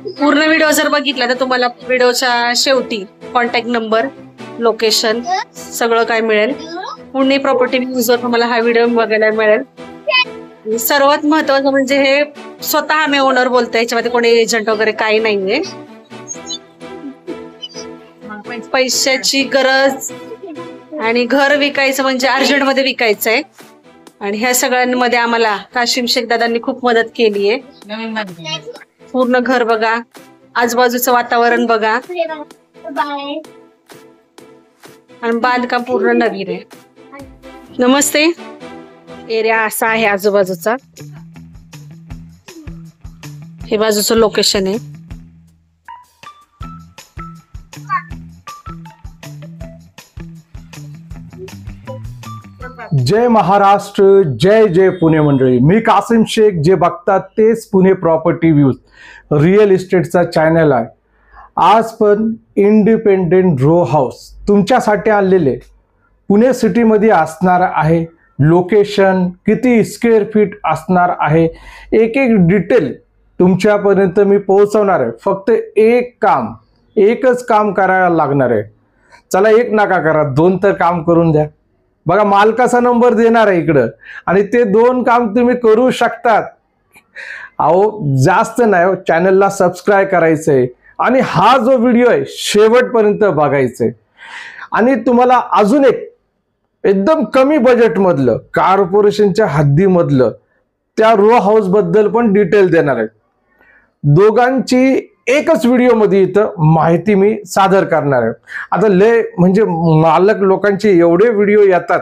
पूर्ण व्हिडिओ जर बघितला तर तुम्हाला व्हिडिओच्या शेवटी कॉन्टॅक्ट नंबर, लोकेशन सगळं काय मिळेल. पुणे प्रॉपर्टी व्ह्यूजवर तुम्हाला हा व्हिडिओ बघायला मिळेल. सर्वात महत्वाचं म्हणजे हे स्वतः आम्ही ओनर बोलतोय, याच्यामध्ये कोणी एजंट वगैरे काही नाहीये. पैशाची गरज आणि घर विकायचं म्हणजे अर्जंट मध्ये विकायचं आहे. आणि ह्या सगळ्यांमध्ये आम्हाला काशिम शेख दादांनी खूप मदत केली आहे. पूर्ण घर बघा, आजूबाजूचं वातावरण बघा, आणि बांधकाम पूर्ण नवीन आहे. नमस्ते. एरिया असा आहे आजूबाजूचा. हे बाजूचं लोकेशन आहे. जय महाराष्ट्र, जय जय पुणे मंडळी. मी कासिम शेख. जे बघतात तेच पुणे प्रॉपर्टी व्ह्यूज रिअल इस्टेटचा चॅनल आहे. आज पण इंडिपेंडेंट रो हाऊस तुमच्यासाठी आलेले. पुणे सिटीमध्ये असणार आहे. लोकेशन किती स्क्वेअर फीट असणार आहे, एक एक डिटेल तुमच्यापर्यंत मी पोहोचवणार आहे. फक्त एकच काम करायला लागणार आहे. चला, एक नका करा, 2 तर काम करून द्या. बघा, मालकाचा नंबर देणार आहे इकडं, आणि ते 2 काम तुम्ही करू शकतात. अहो जास्त नाही, चॅनलला सबस्क्राईब करायचंय आणि हा जो व्हिडिओ आहे शेवटपर्यंत बघायचंय. आणि तुम्हाला अजून एक एकदम कमी बजेटमधलं, कॉर्पोरेशनच्या हद्दीमधलं त्या रो हाऊस बद्दल पण डिटेल देणार आहे. दोघांची एकच व्हिडिओ मध्ये इथं माहिती मी सादर करणार आहे. आता लय म्हणजे मालक लोकांचे एवढे व्हिडिओ येतात,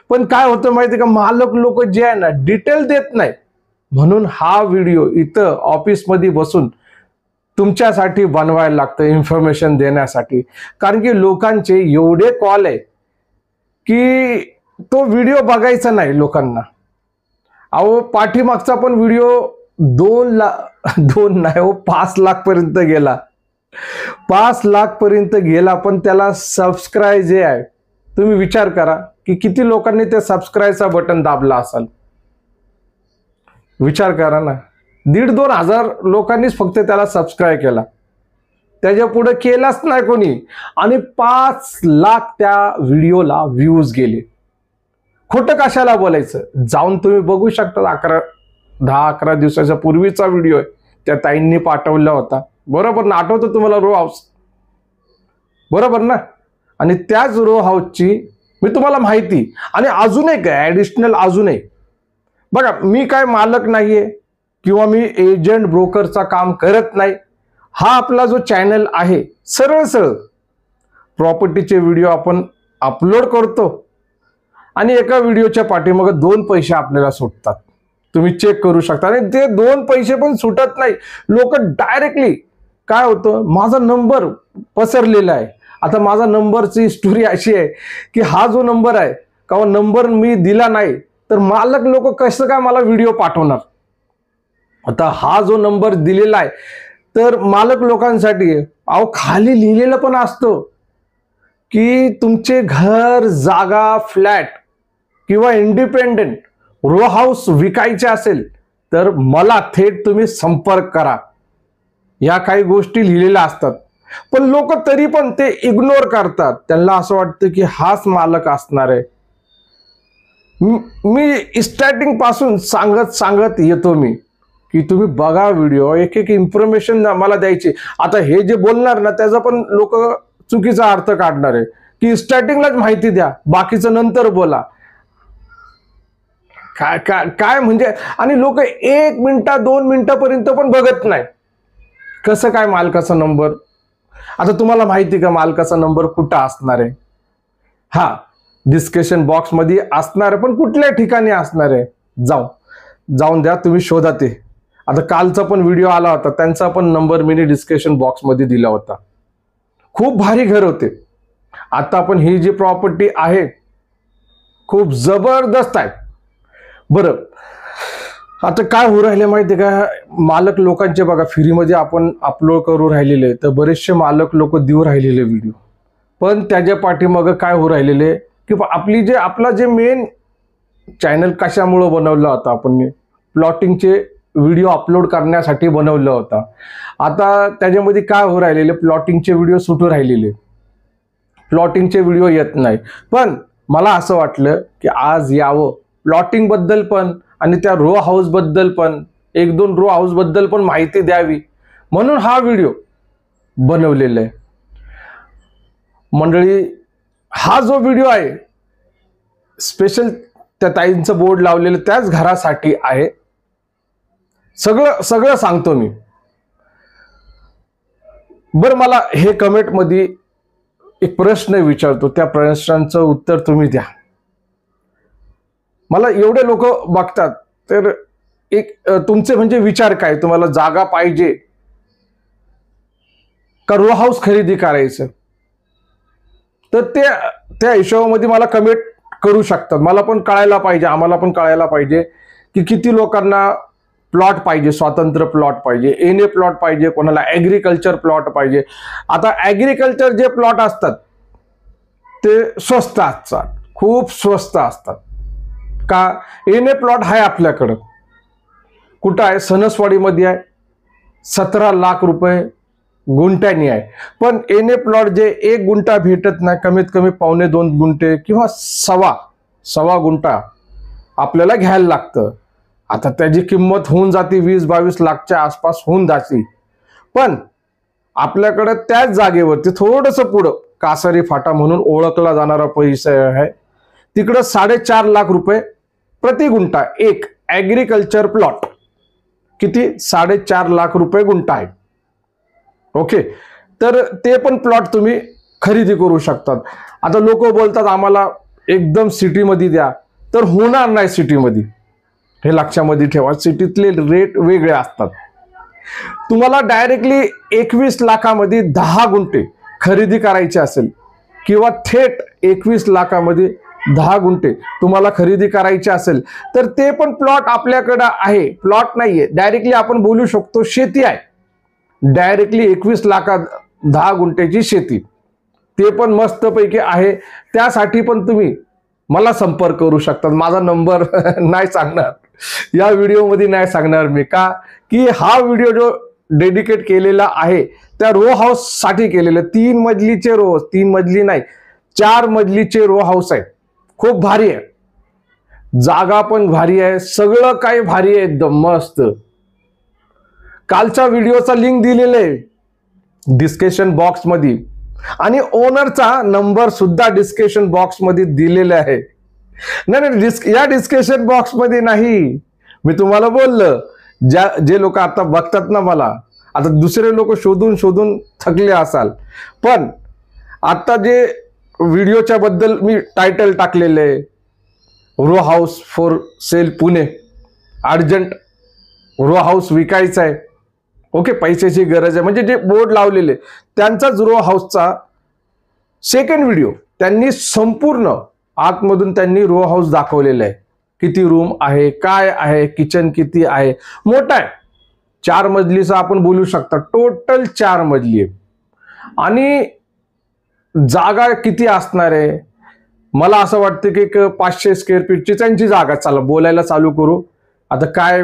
पण काय होतं माहिती का, मालक लोक जे आहे ना डिटेल देत नाही. म्हणून हा व्हिडिओ इथं ऑफिसमध्ये बसून तुमच्यासाठी बनवायला लागतं, इन्फॉर्मेशन देण्यासाठी. कारण की लोकांचे एवढे कॉल आहे की तो व्हिडिओ बघायचा नाही लोकांना. अहो पाठीमागचा पण व्हिडिओ 2 नाही हो, 5 लाख पर्यंत गेला. 5 लाख पर्यंत गेला, पण त्याला सबस्क्राईब जे आहे, तुम्ही विचार करा की किती लोकांनी त्या सबस्क्राईबचा बटन दाबला असाल. विचार करा ना, 1,500-2 हजार लोकांनीच फक्त त्याला सबस्क्राईब केला. त्याच्या पुढे केलाच नाही कोणी, आणि 5 लाख त्या व्हिडिओला व्ह्यूज गेले. खोटं कशाला बोलायचं, जाऊन तुम्ही बघू शकता. 10-11 दिवसाच्या पूर्वीचा व्हिडिओ आहे, त्या ताईंनी पाठवला होता. बरोबर ना, आठवतं तुम्हाला रो हाऊस, बरोबर ना. आणि त्याच रो हाऊसची मी तुम्हाला माहिती, आणि अजून एक ऍडिशनल अजून एक बघा, मी काय मालक नाहीये किंवा मी एजंट ब्रोकरचा काम करत नाही. हा आपला जो चॅनल आहे, सरळ सरळ प्रॉपर्टीचे व्हिडिओ आपण अपलोड करतो, आणि एका व्हिडिओच्या पाठीमागे 2 पैसे आपल्याला सुटतात. तुम्ही चेक करू शकता. आणि ते 2 पैसे पण सुटत नाही. लोक डायरेक्टली काय होतं, माझा नंबर पसरलेला आहे. आता माझा नंबरची स्टोरी अशी आहे की हा जो नंबर आहे, का नंबर मी दिला नाही तर मालक लोक कसं काय मला व्हिडिओ पाठवणार. आता हा जो नंबर दिलेला आहे तर मालक लोकांसाठी, अहो खाली लिहिलेलं पण असतं की तुमचे घर, जागा, फ्लॅट किंवा इंडिपेंडेंट रो हाऊस विकायचे असेल तर मला थेट तुम्ही संपर्क करा. या काही गोष्टी लिहिलेल्या असतात, पण लोक तरी पण ते इग्नोर करतात. त्यांना असं वाटतं की हाच मालक असणार आहे. मी स्टार्टिंग पासून सांगत येतो मी की तुम्ही बघा व्हिडिओ, एक इन्फॉर्मेशन मला द्यायची. आता हे जे बोलणार ना, त्याचा पण लोक चुकीचा अर्थ काढणार आहे की स्टार्टिंगलाच माहिती द्या, बाकीचं नंतर बोला. काय म्हणजे, आणि लोक 1 मिनिट 2 मिनिटापर्यंत पण बघत नाही. कसं काय मालकाचा नंबर, आता तुम्हाला माहिती का मालकाचा नंबर कुठं असणार आहे? हा, डिस्कशन बॉक्स मध्ये असणार आहे, पण कुठल्या ठिकाणी असणार आहे जाऊन द्या, तुम्ही शोधा ते. आता कालचा पण व्हिडिओ आला होता, त्यांचा पण नंबर मी डिस्कशन बॉक्स मध्ये दिला होता. खूप भारी घर होते. आता पण ही जी प्रॉपर्टी आहे खूप जबरदस्त आहे. बरं, आता काय होऊ राहिले माहिती का, मालक लोकांचे बघा फ्रीमध्ये आपण अपलोड करू राहिलेले, तर बरेचसे मालक लोक देऊ राहिलेले व्हिडिओ, पण त्याच्या पाठीमागं काय होऊ राहिलेले की आपला जे मेन चॅनल कशामुळे बनवलं होतं आपण, प्लॉटिंगचे व्हिडिओ अपलोड करण्यासाठी बनवलं होतं. आता त्याच्यामध्ये काय हो राहिलेले, प्लॉटिंगचे व्हिडिओ सुटू राहिलेले, प्लॉटिंगचे व्हिडिओ येत नाही. पण मला असं वाटलं की आज यावं, प्लॉटिंग बद्दल पण आणि त्या रो हाऊस बद्दल पण, 1-2 रो हाऊस बद्दल पण माहिती द्यावी, म्हणून हा व्हिडिओ बनवलेला आहे. मंडळी, हा जो व्हिडिओ आहे स्पेशल त्या ताईंचं बोर्ड लावलेलं त्याच घरासाठी आहे. सगळं सांगतो मी. बरं, मला हे कमेंट मध्ये एक प्रश्न विचारतो, त्या प्रश्नाचं उत्तर तुम्ही द्या. मला एवढे लोक बघतात, तर एक तुमचे म्हणजे विचार काय, तुम्हाला जागा पाहिजे का रो हाऊस खरेदी करायचं, तर त्या हिशोबामध्ये मला कमेंट करू शकतात. मला पण कळायला पाहिजे, आम्हाला पण कळायला पाहिजे की किती लोकांना प्लॉट पाहिजे, स्वतंत्र प्लॉट पाहिजे, एनए प्लॉट पाहिजे, कोणाला ॲग्रिकल्चर प्लॉट पाहिजे. आता ॲग्रिकल्चर जे प्लॉट असतात ते स्वस्त असतात, खूप स्वस्त असतात. का एनए प्लॉट आहे आपल्याकडं, कुठं आहे, सणसवाडीमध्ये आहे, 17 लाख रुपये गुंठ्यानी आहे. पण एनए प्लॉट जे 1 गुंठा भेटत नाही, कमीत कमी 1.25-2 गुंठे किंवा सव्वा गुंठा आपल्याला घ्यायला लागतं. आता त्याची किंमत होऊन जाते 20-22 लाखच्या आसपास होऊन जाते. पण आपल्याकडे त्याच जागेवरती थोडंसं पुढं कासारी फाटा म्हणून ओळखला जाणारा पैसा आहे, तिकडं 4.5 लाख रुपये प्रति गुंठा एक ॲग्रिकल्चर प्लॉट. किती? 4.5 लाख रुपये गुंठा आहे. ओके, तर ते पण प्लॉट तुम्ही खरेदी करू शकतात. आता लोक बोलतात आम्हाला एकदम सिटीमध्ये द्या, तर होणार नाही सिटीमध्ये, हे लक्षामध्ये ठेवा. सिटीतले रेट वेगळे असतात. तुम्हाला डायरेक्टली 21 लाखामध्ये 10 गुंठे खरेदी करायचे असेल किंवा थेट 21 लाखामध्ये 10 गुंठे तुम्हाला खरेदी करायचे असेल, तर ते पण प्लॉट आपल्याकडे आहे. प्लॉट नाहीये, डायरेक्टली आपण बोलू शकतो शेती आहे. डायरेक्टली 21 लाखात 10 गुंठ्याची शेती, ते पण मस्तपैकी आहे. त्यासाठी पण तुम्ही मला संपर्क करू शकतात. माझा नंबर नाही सांगणार या व्हिडिओमध्ये, नाही सांगणार मी, का की हा व्हिडिओ जो डेडिकेट केलेला आहे त्या रो हाऊस साठी केलेलं. 3 मजलीचे रो, 3 मजली नाही 4 मजलीचे रो हाऊस आहे. खूप भारी आहे, जागा पण भारी आहे, सगळं काही भारी आहे, एकदम मस्त. कालच्या व्हिडिओचा लिंक दिलेला आहे डिस्क्रिप्शन बॉक्स मध्ये, आणि ओनरचा नंबर सुद्धा डिस्क्रिप्शन बॉक्स मध्ये दिलेला आहे. नाही, या डिस्क्रिप्शन बॉक्स मध्ये नाही, मी तुम्हाला बोललं, जे लोक आता बघतात ना मला, आता दुसरे लोक शोधून थकले असाल, पण आता जे व्हिडिओच्या बद्दल मी टायटल टाकलेले आहे, row house for sale Pune, urgent row house विकायचा आहे, ओके, पैशाची गरज आहे, म्हणजे जे बोर्ड लावलेले त्यांचाच रो हाऊसचा सेकंड व्हिडिओ त्यांनी संपूर्ण आतमधून त्यांनी रो हाऊस दाखवलेला आहे. किती रूम आहे, काय आहे, किचन किती आहे, मोठा आहे, 4 मजलीचा आपण बोलू शकता, टोटल 4 मजली आहे. आणि जागा किती असणार आहे, मला असं वाटतं की 500 स्क्वेअर फीटची त्यांची जागा. चला बोलायला चालू करू. आता काय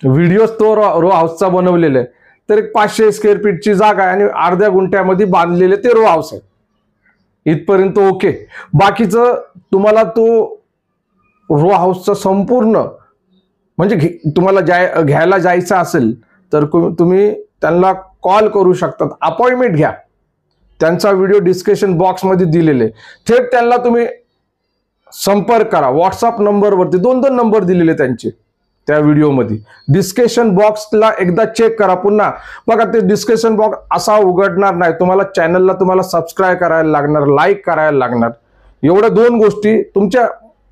व्हिडिओ तो रो हाऊसचा बनवलेला आहे, तर 500 स्क्वेअर फीटची जागा आहे आणि अर्ध्या गुंठ्यामध्ये बांधलेले ते रो हाऊस आहे. इथपर्यंत ओके. बाकीचं तुम्हाला तो रो हाऊसचा संपूर्ण म्हणजे तुम्हाला घ्यायला जायचं असेल तर तुम्ही त्यांना कॉल करू शकतात, अपॉइंटमेंट घ्या. त्यांचा व्हिडिओ डिस्क्रिप्शन बॉक्समध्ये दिलेले, थेट त्यांना तुम्ही संपर्क करा. व्हॉट्सअप नंबरवरती 2 नंबर दिलेले त्यांचे त्या व्हिडिओमध्ये. डिस्क्रिप्शन बॉक्सला एकदा चेक करा पुन्हा बघा. ते डिस्क्रिप्शन बॉक्स असा उघडणार नाही. तुम्हाला चॅनलला तुम्हाला सबस्क्राईब करायला लागणार, लाईक करायला लागणार. एवढ्या 2 गोष्टी तुमच्या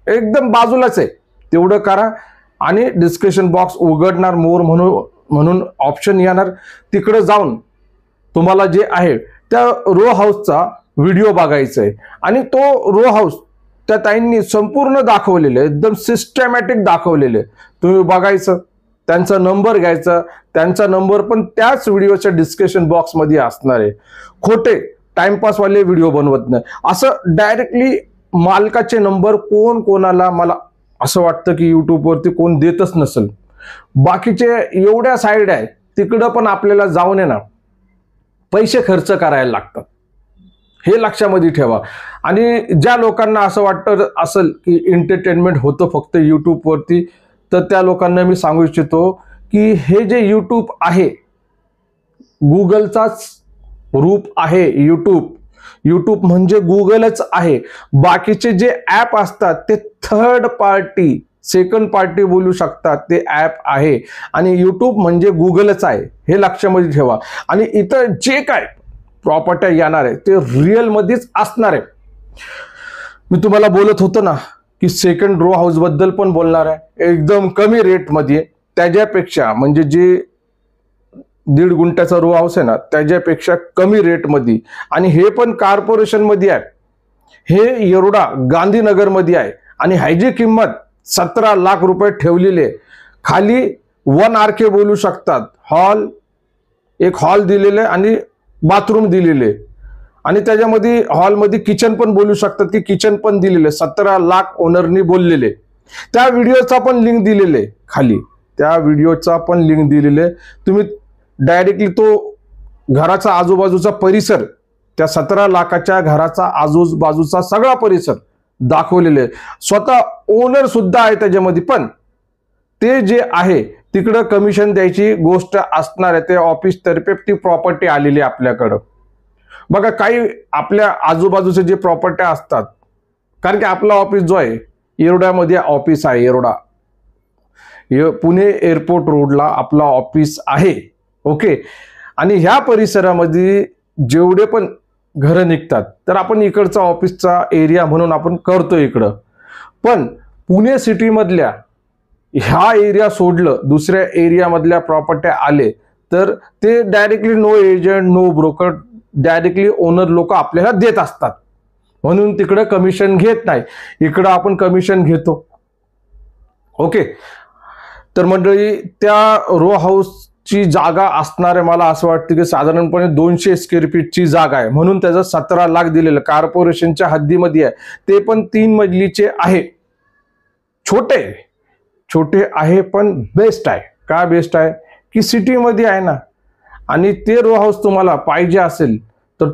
एकदम बाजूलाच आहे, तेवढं करा. आणि डिस्क्रिप्शन बॉक्स उघडणार, मोर म्हणून ऑप्शन येणार, तिकडे जाऊन तुम्हाला जे आहे त्या रो हाऊसचा व्हिडिओ बघायचा आहे. आणि तो रो हाऊस त्या ताईंनी संपूर्ण दाखवलेले, एकदम सिस्टमॅटिक दाखवलेले, तुम्ही बघायचं, त्यांचा नंबर घ्यायचा. त्यांचा नंबर पण त्याच व्हिडिओच्या डिस्क्रिप्शन बॉक्समध्ये असणार आहे. खोटे टाइमपासवाले व्हिडिओ बनवत नाही. असं डायरेक्टली मालकाचे नंबर कोणाला, मला असं वाटतं की युट्यूबवरती कोण देतच नसेल. बाकीचे एवढ्या साईड आहे तिकडं पण आपल्याला जाऊन आहे ना पैसे खर्च करायला लागतात, हे लक्षामध्ये ठेवा. आणि ज्या लोकांना असं वाटतं असेल की एंटरटेनमेंट होतं फक्त यूट्यूबवरती, तर त्या लोकांना मी सांगू इच्छितो की हे जे यूट्यूब आहे गुगलचाच रूप आहे. यूट्यूब म्हणजे गुगलच आहे. बाकीचे जे ॲप असतात ते थर्ड पार्टी, सेकंड पार्टी बोलू शकतात, ते ॲप आहे. आणि यूट्यूब म्हणजे गुगलच आहे, हे लक्षामध्ये ठेवा. आणि इथं जे काय प्रॉपर्ट्या येणार आहे ते रिअलमध्येच असणार आहे. मी तुम्हाला बोलत होतो ना की सेकंड रो हाऊस बद्दल पण बोलणार आहे, एकदम कमी रेटमध्ये. त्याच्यापेक्षा म्हणजे जे 1.5 गुंठ्याचा रो हाऊस आहे ना त्याच्यापेक्षा कमी रेटमध्ये. आणि हे पण कॉर्पोरेशन मध्ये आहे. हे येरवडा गांधीनगरमध्ये आहे. आणि ह्याची किंमत 17 लाख रुपये ठेवलेली आहे. खाली 1 RK बोलू शकतात. एक हॉल दिलेले आणि बाथरूम दिलेले, आणि त्याच्यामध्ये हॉलमध्ये किचन पण बोलू शकतात की किचन पण दिलेले. 17 लाख ओनरनी बोललेले. त्या व्हिडिओचा पण लिंक दिलेले खाली, त्या व्हिडिओचा पण लिंक दिलेले. तुम्ही डायरेक्टली तो घराचा आजूबाजूचा परिसर, त्या 17 लाखाच्या घराचा आजूबाजूचा सगळा परिसर दाखवलेले. स्वतः ओनर सुद्धा आहे त्याच्यामध्ये. पण ते जे आहे तिकडं कमिशन द्यायची गोष्ट असणार आहे. ते ऑफिस तर्फे ती प्रॉपर्टी आलेली आपल्याकडं. बघा काही आपल्या आजूबाजूचे जे प्रॉपर्टी असतात, कारण की आपला ऑफिस जो आहे येरवड्यामध्ये ऑफिस आहे. येरवडा पुणे एअरपोर्ट रोडला आपला ऑफिस आहे. ओके. आणि ह्या परिसरामध्ये जेवढे पण घरं निघतात तर आपण इकडचा ऑफिसचा एरिया म्हणून आपण करतो इकडं. पण पुणे सिटीमधल्या ह्या एरिया सोडलं दुसऱ्या एरियामधल्या प्रॉपर्ट्या आले तर ते directly no agent no broker, directly owner लोक आपल्याला देत असतात. म्हणून तिकडं कमिशन घेत नाही, इकडं आपण कमिशन घेतो. ओके. तर मंडळी त्या रो हाऊसची जागा असणार आहे, मला असं वाटतं की साधारणपणे 200 स्क्वेअर फीटची जागा आहे. म्हणून त्याचं 17 लाख दिलेलं. कॉर्पोरेशनच्या हद्दीमध्ये आहे. ते पण 3 मजलीचे आहे. छोटे आहे पण बेस्ट आहे. का बेस्ट आहे की सिटीमध्ये आहे ना. आणि ते रो हाऊस तुम्हाला पाहिजे असेल तर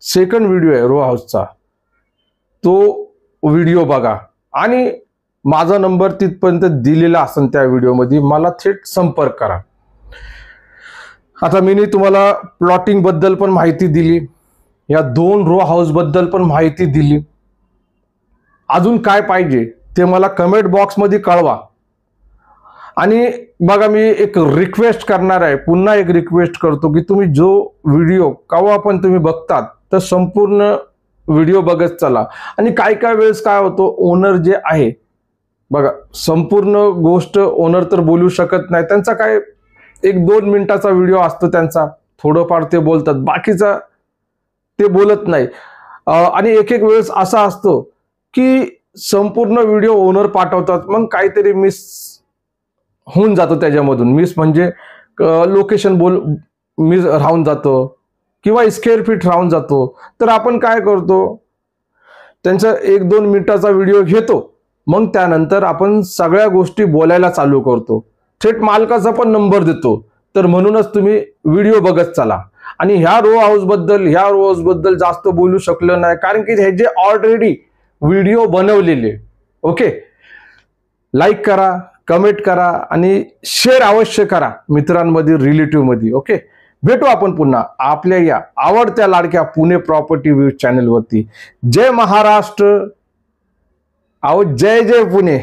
सेकंड व्हिडिओ आहे रो हाऊसचा, तो व्हिडिओ बघा. आणि माझा नंबर तिथपर्यंत दिलेला असेल त्या व्हिडिओमध्ये, मला थेट संपर्क करा. आता मी तुम्हाला प्लॉटिंग बद्दल पण माहिती दिली, या 2 रो हाऊस बद्दल पण माहिती दिली. अजून काय पाहिजे ते मला कमेंट बॉक्समध्ये कळवा. आणि बघा मी एक रिक्वेस्ट करणार आहे, पुन्हा एक रिक्वेस्ट करतो की तुम्ही जो व्हिडिओ केव्हा पण तुम्ही बघतात तर संपूर्ण व्हिडिओ बघत चला. आणि काय वेळेस काय होतो, ओनर जे आहे बघा संपूर्ण गोष्ट ओनर तर बोलू शकत नाही. त्यांचा काय 1-2 मिनिटाचा व्हिडिओ असतो त्यांचा, थोडंफार ते बोलतात, बाकीचा ते बोलत नाही. आणि एक वेळेस असा असतो की संपूर्ण व्हिडिओ ओनर पाठवतात, मग काहीतरी मिस होऊन जातो त्याच्यामधून. मिस म्हणजे लोकेशन मिस राहून जातो किंवा स्क्वेअर फीट राहून जातो. तर आपण काय करतो, त्यांचा 1-2 मिनिटाचा व्हिडिओ घेतो, मग त्यानंतर आपण सगळ्या गोष्टी बोलायला चालू करतो. थेट मालकाचा पण नंबर देतो. तर म्हणूनच तुम्ही व्हिडिओ बघत चला. आणि ह्या रो हाऊस बद्दल जास्त बोलू शकलो नाही, कारण की हे जे ऑलरेडी व्हिडिओ बनवलेले. ओके. लाईक करा, कमेंट करा आणि शेअर अवश्य करा मित्रांमध्ये, रिलेटिव्हमध्ये. ओके. भेटू आपण पुन्हा आपल्या या आवडत्या लाडक्या पुणे प्रॉपर्टी व्ह्यूज चॅनलवरती. जय महाराष्ट्र. जय जय पुणे.